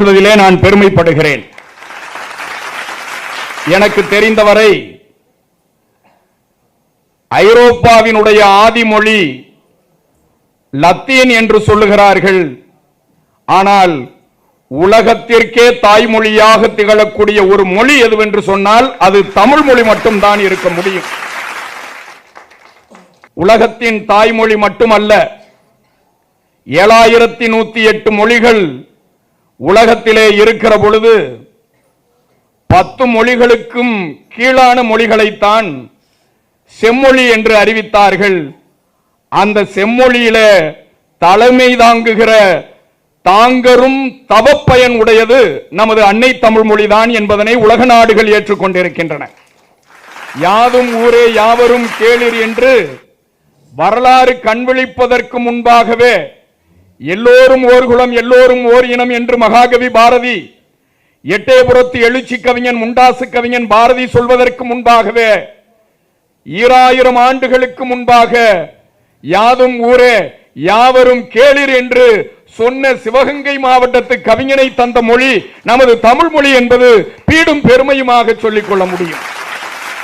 நான் பெருமைப்படுகிறேன். எனக்கு தெரிந்தவரை ஐரோப்பாவினுடைய ஆதிமொழி லத்தீன் என்று சொல்லுகிறார்கள். ஆனால் உலகத்திற்கே தாய்மொழியாக திகழக்கூடிய ஒரு மொழி எதுவென்று சொன்னால் அது தமிழ் மொழி மட்டும்தான் இருக்க முடியும். உலகத்தின் தாய்மொழி மட்டுமல்ல, 7108 மொழிகள் உலகத்திலே இருக்கிற பொழுது 10 மொழிகளுக்கும் கீழான மொழிகளைத்தான் செம்மொழி என்று அறிவித்தார்கள். அந்த செம்மொழியில தலைமை தாங்குகிற தாங்கரும் தவப்பயன் உடையது நமது அன்னை தமிழ் மொழிதான் என்பதனை உலக நாடுகள் ஏற்றுக்கொண்டிருக்கின்றன. யாதும் ஊரே யாவரும் கேளிர் என்று வரலாறு கண்விழிப்பதற்கு முன்பாகவே எல்லோரும் ஓர் குலம் எல்லோரும் ஓர் இனம் என்று மகாகவி பாரதி, எட்டயபுரத்து எழுச்சி கவிஞன் முண்டாசு கவிஞன் பாரதி சொல்வதற்கு முன்பாகவே 2000 ஆண்டுகளுக்கு முன்பாக யாதும் ஊரே யாவரும் கேளிர் என்று சொன்ன சிவகங்கை மாவட்டத்து கவிஞனை தந்த மொழி நமது தமிழ் மொழி என்பது பீடும் பெருமையுமாக சொல்லிக் கொள்ள முடியும்.